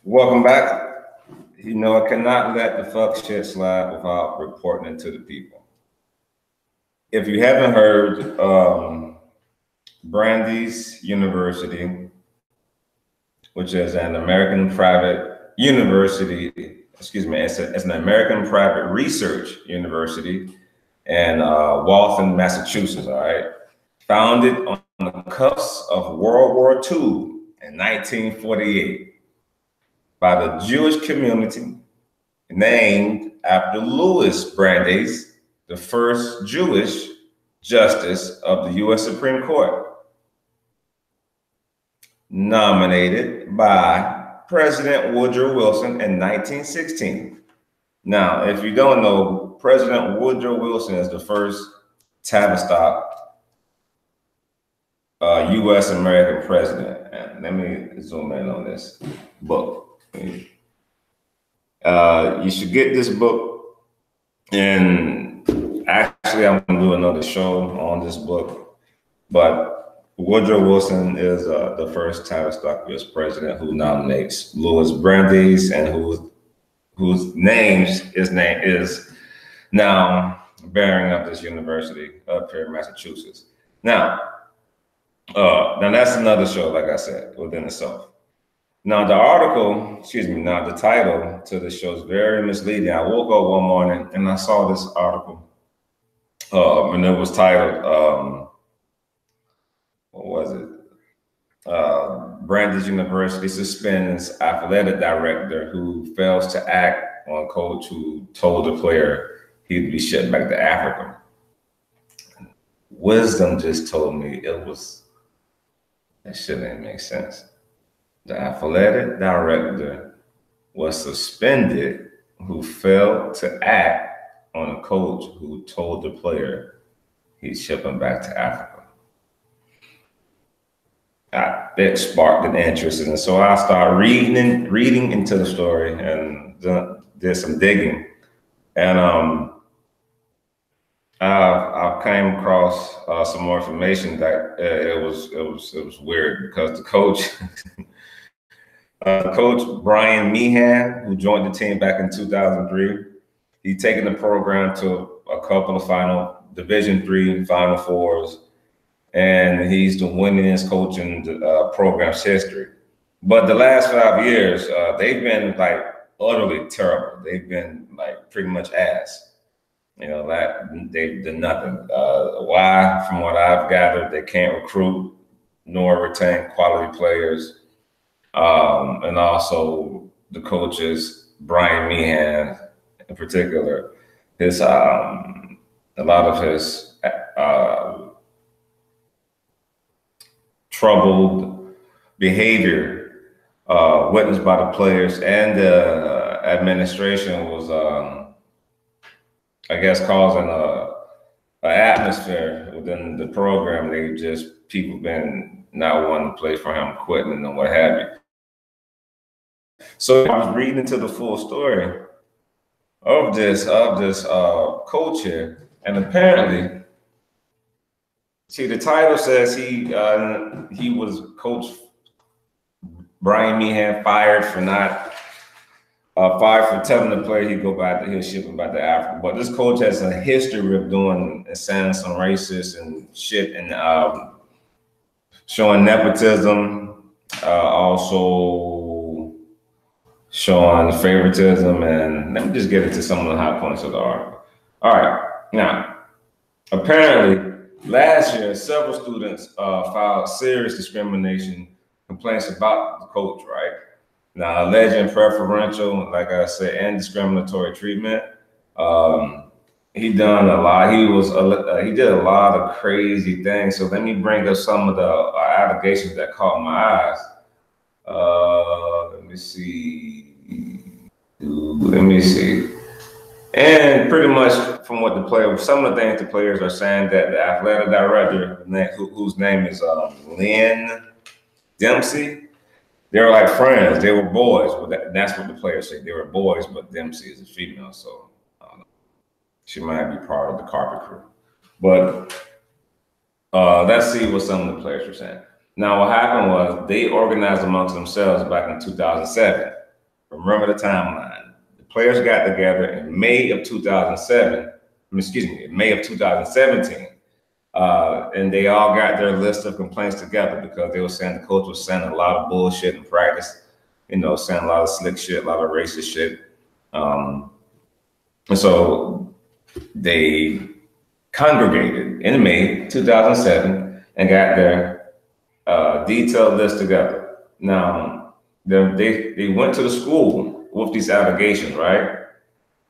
Welcome back. You know, I cannot let the fuck shit slide without reporting it to the people. If you haven't heard, Brandeis University, which is an American private university, it's an American private research university in Waltham, Massachusetts, all right? Founded on the cusp of World War II in 1948. By the Jewish community, named after Louis Brandeis, the first Jewish Justice of the U.S. Supreme Court, nominated by President Woodrow Wilson in 1916. Now, if you don't know, President Woodrow Wilson is the first Tavistock U.S. American president. And let me zoom in on this book. You should get this book, and actually I'm going to do another show on this book, but Woodrow Wilson is the first Tavistock U.S. president who nominates Louis Brandeis, and whose name is now bearing up this university up here in Massachusetts. Now that's another show, like I said, within itself. Now, the title to the show is very misleading. I woke up one morning and I saw this article, and it was titled, what was it? Brandeis University suspends athletic director who fails to act on coach who told the player he'd be shipped back to Africa. Wisdom just told me that shit didn't make sense. The athletic director was suspended who failed to act on a coach who told the player he'd ship him back to Africa. It sparked an interest, and so I started reading into the story and did some digging, and I came across some more information that it was weird, because the coach. Coach Brian Meehan, who joined the team back in 2003, he'd taken the program to a couple of Division III Final Fours, and he's the winningest coach in the program's history. But the last 5 years, they've been like utterly terrible. They've been like pretty much ass. You know, they've done nothing. Why? From what I've gathered, they can't recruit nor retain quality players. And also the coaches, Brian Meehan in particular, a lot of his troubled behavior witnessed by the players and the administration was, I guess, causing an atmosphere within the program. People been not wanting to play for him, quitting and what have you. So I was reading into the full story of this coach here, and apparently, see, the title says he was Coach Brian Meehan fired for telling the player he'll ship him back to Africa. But this coach has a history of doing and saying some racist and shit, and showing nepotism, also showing favoritism. And let me just get into some of the high points of the article. All right, now, apparently last year, several students filed serious discrimination complaints about the coach, right? Now, alleging preferential, like I said, and discriminatory treatment. He done a lot. He did a lot of crazy things. So let me bring up some of the allegations that caught my eyes. Let me see. And pretty much from what some of the things the players are saying, that the athletic director, whose name is Lynn Dempsey, they were like friends. They were boys. Well, that's what the players say. They were boys, but Dempsey is a female, so she might be part of the carpet crew. But let's see what some of the players were saying. Now, what happened was they organized amongst themselves back in 2007. remember the timeline. The players got together in May of 2007. Excuse me, in May of 2017. And they all got their list of complaints together because they were saying the coach was saying a lot of bullshit in practice, you know, saying a lot of slick shit, a lot of racist shit. And so they congregated in May 2007 and got their detailed list together. Now, they went to the school with these allegations, right?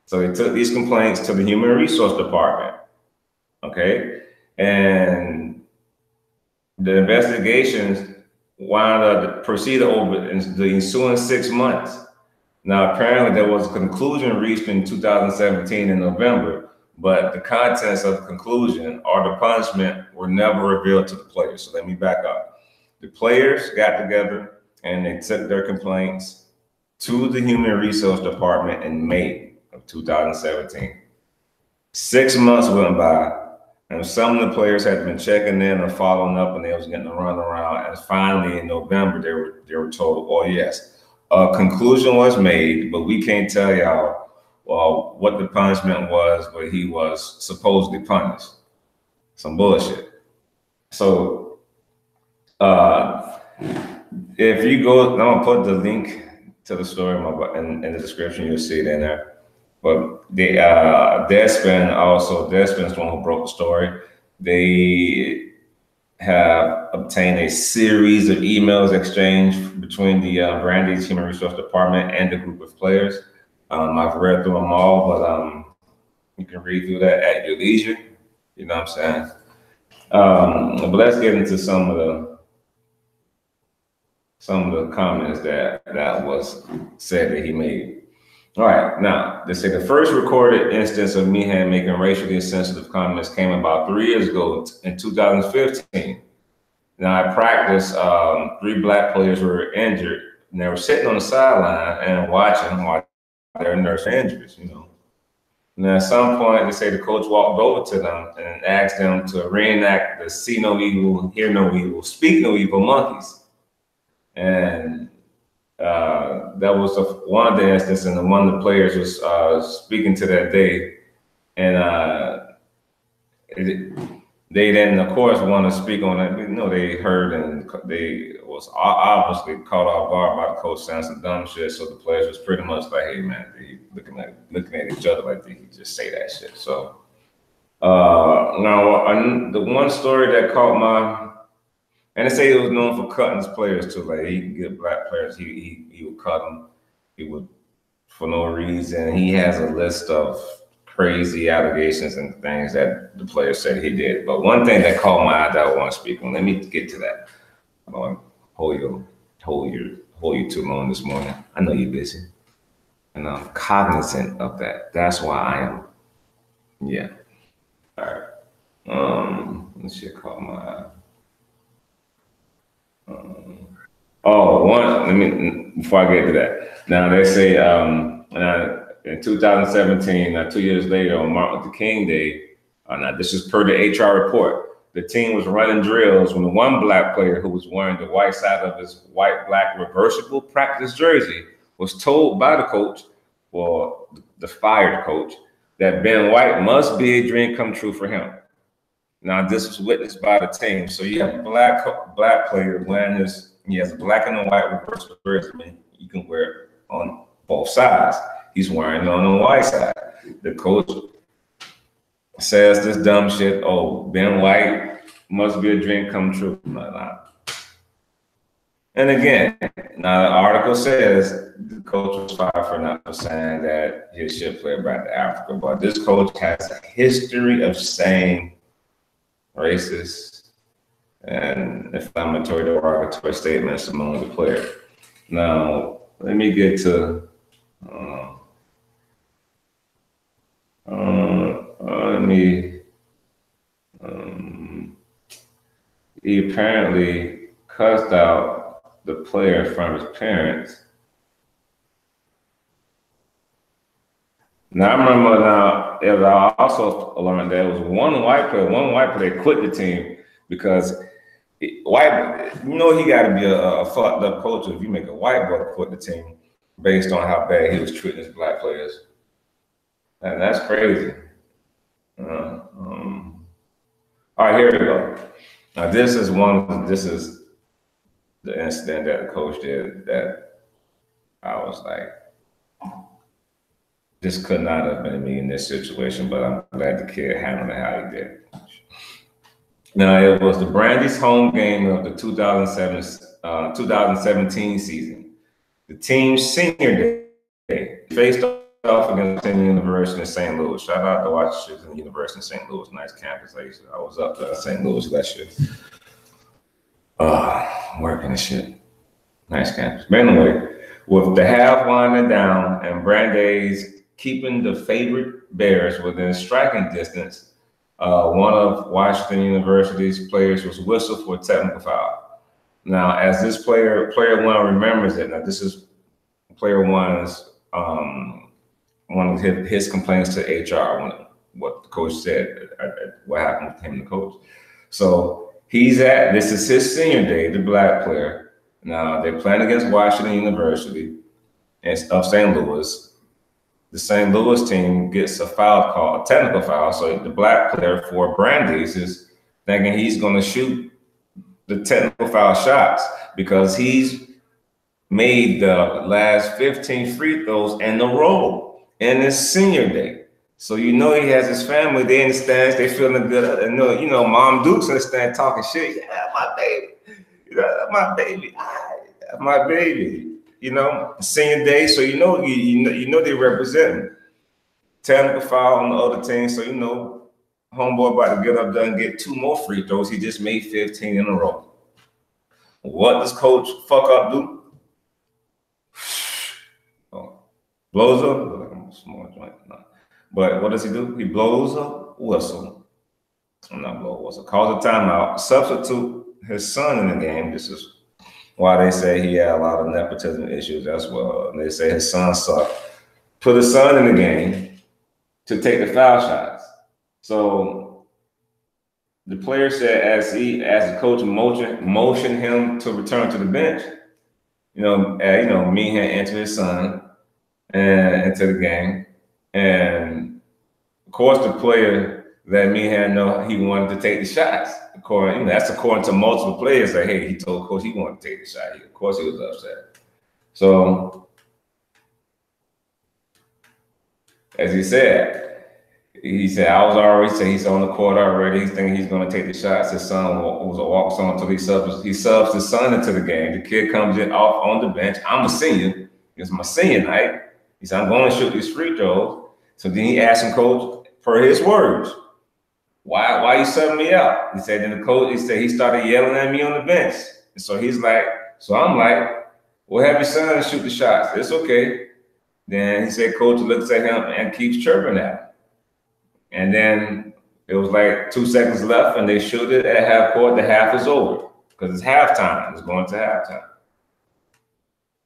So they took these complaints to the Human Resource Department, okay? And the investigations wound up proceeded over the ensuing 6 months. Now, apparently there was a conclusion reached in 2017 in November, but the contents of the conclusion or the punishment were never revealed to the players. So let me back up. The players got together and they took their complaints to the Human Resource Department in May of 2017. 6 months went by, and some of the players had been checking in or following up, and they was getting a run around. And finally, in November, they were told, "Oh yes, a conclusion was made, but we can't tell y'all what the punishment was, but he was supposedly punished." Some bullshit. So, if you go, I'm gonna put the link to the story in the description. You'll see it in there. But Deadspin's the one who broke the story. They have obtained a series of emails exchanged between the Brandeis Human Resource Department and the group of players. I've read through them all, but you can read through that at your leisure. You know what I'm saying? But let's get into some of the comments that was said that he made. All right, now they say the first recorded instance of Meehan making racially insensitive comments came about 3 years ago in 2015. Now at practice, 3 black players were injured, and they were sitting on the sideline and watching while their nurse injuries, you know. And at some point, they say the coach walked over to them and asked them to reenact the "See no evil, hear no evil, speak no evil" monkeys. And that was one of the instances, and one of the players was speaking to that day, and they then, of course, want to speak on it. You know, they heard and they was obviously caught off guard by the coach saying some dumb shit. So the players was pretty much like, "Hey man," they looking at each other like they could just say that shit. So now the one story that caught my, and they say he was known for cutting his players too. Like he could get black players, he would cut them. He would for no reason. He has a list of crazy allegations and things that the players said he did. But one thing that caught my eye that I want to speak on. Let me get to that. I don't want to hold you too long this morning. I know you're busy, and I'm cognizant of that. That's why I am. Yeah. All right. This shit caught my eye. Before I get to that, now they say in 2017, 2 years later on Martin Luther King Day, now this is per the HR report, the team was running drills when the one black player who was wearing the white side of his white-black reversible practice jersey was told by the coach, or the fired coach, that being white must be a dream come true for him. Now this was witnessed by the team. So you have a black player wearing this. He has a black and a white reversible jersey. I mean, you can wear it on both sides. He's wearing it on the white side. The coach says this dumb shit. "Oh, being white must be a dream come true." And again, now the article says the coach was fired for saying that his shit played back to Africa. But this coach has a history of saying racist and inflammatory derogatory statements among the players. Now, let me get to he apparently cussed out the player from his parents. Now I remember I also learned there was one white player quit the team because he got to be a fucked up coach if you make a white boy quit the team. based on how bad he was treating his black players. And that's crazy. All right, here we go. Now this is the incident that the coach did that I was like, this could not have been me in this situation, but I'm glad the kid handled it how he did. Now, it was the Brandeis home game of the 2017 season. The team's senior day faced off against Tavistock University in St. Louis. Shout out to Washington University in St. Louis. Nice campus. I was up to St. Louis last year. Working and shit. Nice campus. But anyway, with the half winding down and Brandeis keeping the favorite Bears within striking distance, one of Washington University's players was whistled for a technical foul. Now, as this player one remembers it, now this is player one's one of his complaints to HR, what the coach said, what happened with him and the coach. So this is his senior day, the black player. Now, they're playing against Washington University of St. Louis. The St. Louis team gets a foul call, a technical foul. So the black player for Brandeis is thinking he's going to shoot the technical foul shots because he's made the last 15 free throws in a row in his senior day. So he has his family, they in the stands, they feeling good. And Mom Duke's in the stand talking shit. Yeah, my baby. My baby. My baby. Senior day, so you know they represent him. Technical foul on the other team, so homeboy about to get up there and get 2 more free throws. He just made 15 in a row. What does coach fuck up do? Blows up. Like I'm a small joint. No. But what does he do? He blows a whistle. Not blow a whistle. Calls a timeout. Substitute his son in the game. This is why they say he had a lot of nepotism issues as well. And they say his son sucked. Put his son in the game to take the foul shots. So the player said as the coach motioned him to return to the bench, Meehan entered his son and into the game. And of course the player let Meehan know he wanted to take the shots. That's according to multiple players. Like, hey, he told coach he wanted to take the shot. Of course, he was upset. So, as he said, I was already saying he's on the court already. He's thinking he's going to take the shots. His son walks on until he subs his son into the game. The kid comes in off on the bench. I'm a senior. It's my senior night. He said, I'm going to shoot these free throws. So then he asked him, coach, per his words, why you subbing me out? He said, then the coach, he started yelling at me on the bench. And so I'm like, well, have your son shoot the shots. It's okay. Then he said, coach looks at him and keeps chirping at him. And then it was like 2 seconds left and they shoot it at half court. The half is over because it's halftime. It's going to halftime.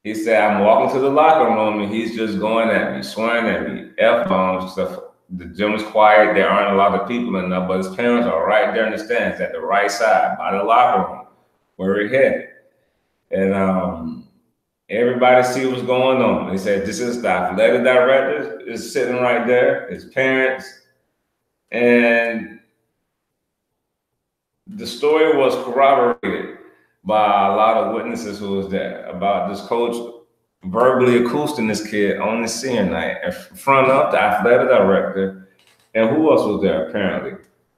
He said, I'm walking to the locker room and he's just going at me, swearing at me, F-bombs and stuff. The gym is quiet. There aren't a lot of people in there, but his parents are right there in the stands at the right side by the locker room where we're headed. And everybody see what's going on. They said, this is the athletic director is sitting right there, his parents. And the story was corroborated by a lot of witnesses who was there about this coach verbally acousting this kid on the senior night in front of the athletic director. And who else was there, apparently?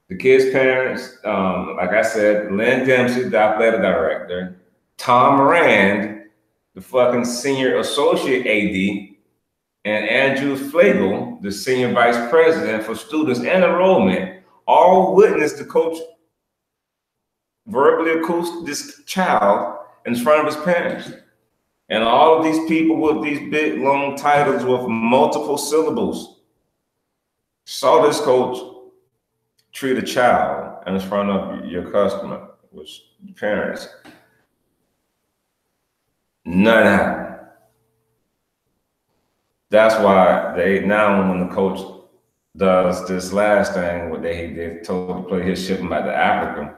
The kid's parents, like I said, Lynn Dempsey, the athletic director, Tom Rand, the fucking senior associate AD, and Andrew Flegel, the senior vice president for students and enrollment, all witnessed the coach verbally acoustic this child in front of his parents. And all of these people with these big, long titles with multiple syllables saw this coach treat a child in front of your customer, which parents. None happened. That's why now when the coach does this last thing, what he did, told the player he'll ship him back to Africa.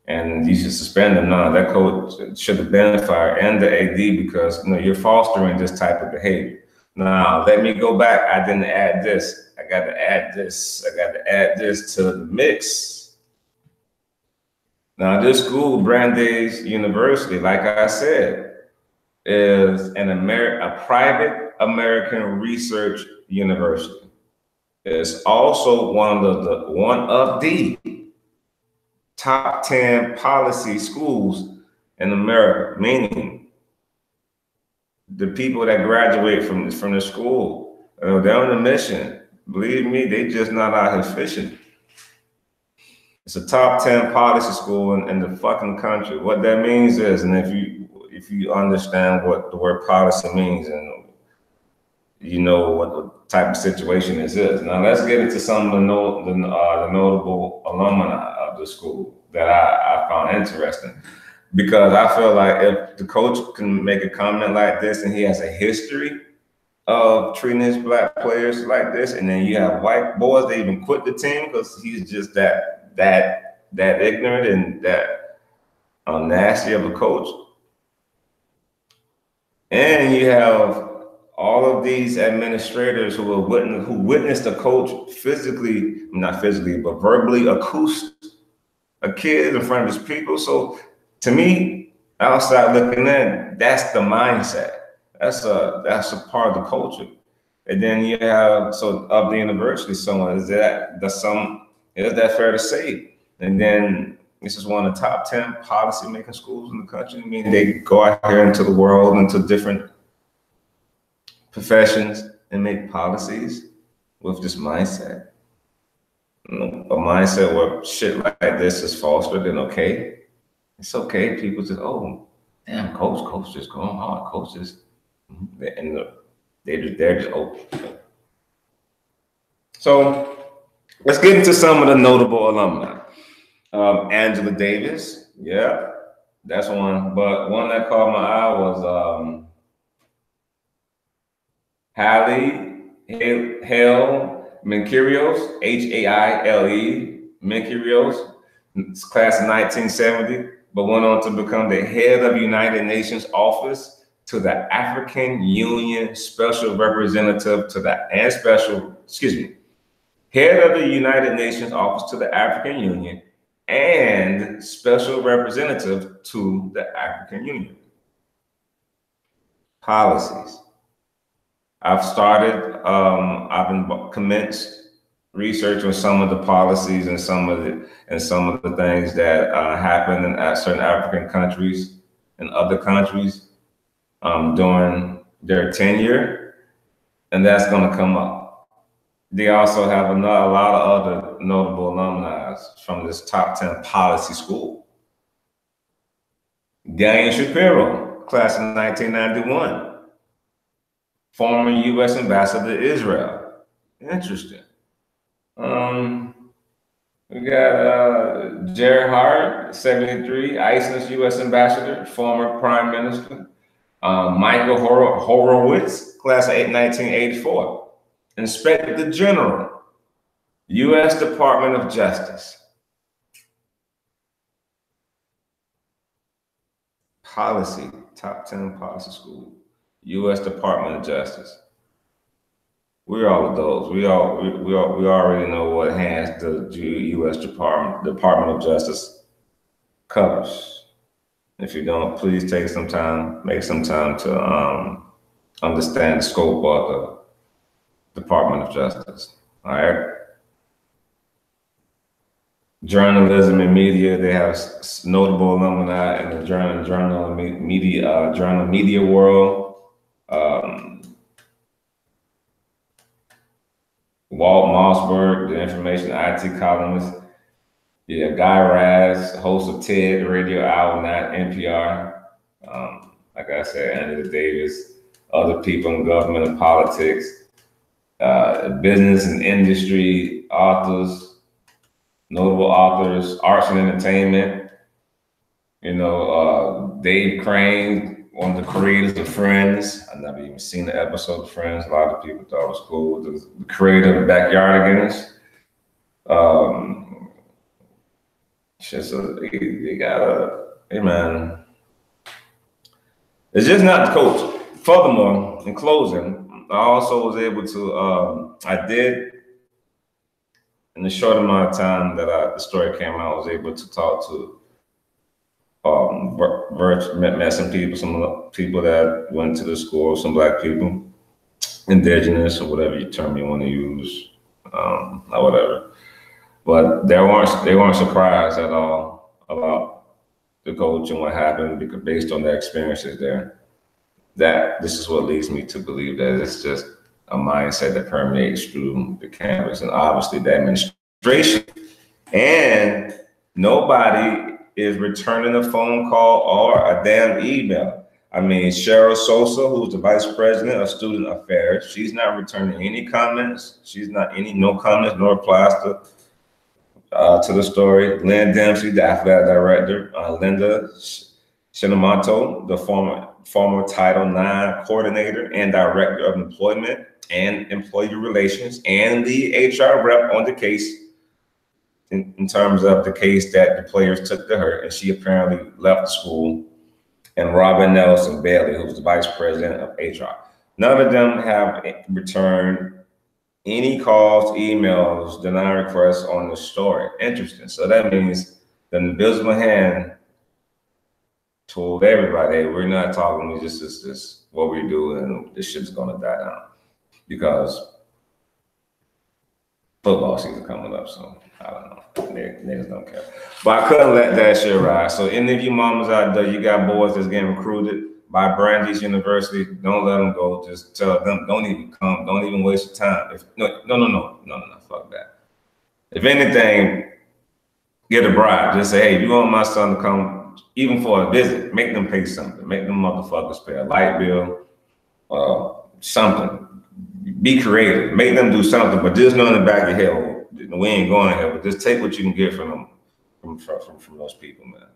and you should suspend them. No, that coach should have been fired, and the AD, because you're fostering this type of behavior. Now, let me go back. I didn't add this. I got to add this. I got to add this to the mix. Now, this school, Brandeis University, like I said, is a private American research university. It's also one of the top 10 policy schools in America, meaning the people that graduate from the school, they're on a mission. Believe me, they just not out here fishing. It's a top 10 policy school in the fucking country. What that means is, and if you understand what the word policy means, and you know what the type of situation this is. Now let's get into some of the notable alumni of the school that I found interesting, because I feel like if the coach can make a comment like this and he has a history of treating his black players like this, and then you have white boys that even quit the team because he's just that ignorant and that nasty of a coach, and you have all of these administrators who witnessed a coach not physically, but verbally accuse a kid in front of his people. So to me, outside looking in, that's the mindset. That's a part of the culture. And then you have, so of the university, is that fair to say? And then this is one of the top 10 policy making schools in the country. I mean, they go out here into the world, into different professions, and make policies with this mindset. A mindset where shit like this is fostered, and okay, it's okay. People just, oh, damn, coach just going hard, coaches, and they're just open. So let's get into some of the notable alumni. Angela Davis, yeah, that's one. But one that caught my eye was Haile Menkerios, Haile Menkerios, class of 1970, but went on to become the head of United Nations Office to the African Union Special Representative head of the United Nations Office to the African Union and Special Representative to the African Union. Policies. I've been commenced research on some of the policies and some of the things that happen in certain African countries and other countries during their tenure, and that's going to come up. They also have a lot of other notable alumni from this top 10 policy school. Daniel Shapiro, class of 1991. Former U.S. ambassador to Israel. Interesting. We got Jared Hart, 73, Iceland's U.S. ambassador, former prime minister. Michael Horowitz, class of 1984, Inspector General, U.S. Department of Justice. Policy, top 10 policy school. U.S. Department of Justice. We're all of those. We already know what hands the U.S. Department of Justice covers. If you don't, please make some time to understand the scope of the Department of Justice. All right. Journalism and media, they have notable alumni in the journal media world. Walt Mossberg, the information IT columnist. Yeah, Guy Raz, host of TED Radio Hour, not NPR. Like I said, Angela Davis, other people in government and politics, business and industry, authors, notable authors, arts and entertainment. Dave Crane, one of the creators of Friends. I've never even seen the episode of Friends. A lot of people thought it was cool. The creator of Backyardigans. Shit, so you gotta, hey man, it's just not the coach. Furthermore, in closing, I also was able to, I did, in the short amount of time that the story came out, I was able to talk to, met some people, some people that went to the school, some Black people, indigenous or whatever term you want to use, or whatever. But they weren't surprised at all about the coach and what happened because based on their experiences there. That this is what leads me to believe that it's just a mindset that permeates through the campus and obviously the administration. And nobody is returning a phone call or a damn email. I mean, Cheryl Sosa, who's the vice president of student affairs, she's not returning any comments. She's not no comments, no replies to the story. Lynn Dempsey, the athletic director, Linda Shinamato, the former Title IX coordinator and director of employment and employee relations, and the HR rep on the case in terms of the case that the players took to her, and she apparently left the school, and Robin Nelson Bailey, who's the vice president of HR. None of them have returned any calls, emails, denying requests on the story. Interesting. So that means the invisible hand told everybody, hey, we're not talking, we just this what we do, and this shit's gonna die down. Because football season coming up, so I don't know. Niggas don't care. But I couldn't let that shit ride. So any of you mamas out there, you got boys that's getting recruited by Brandeis University, don't let them go. Just tell them, don't even come. Don't even waste your time. No, fuck that. If anything, get a bribe. Just say, hey, if you want my son to come, even for a visit, make them pay something. Make them motherfuckers pay a light bill, something. Be creative. Make them do something, but just know in the back of your head, we ain't going here, but just take what you can get from them, from those people, man.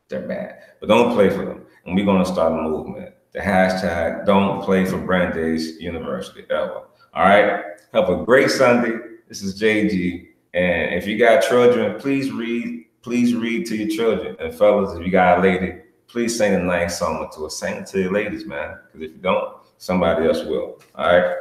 They're bad, but don't play for them. And we're gonna start a movement. The hashtag don't play for Brandeis University ever. All right. Have a great Sunday. This is JG. And if you got children, please read to your children. And fellas, if you got a lady, please sing a nice song to her. Sing it to your ladies, man. Because if you don't, somebody else will. All right.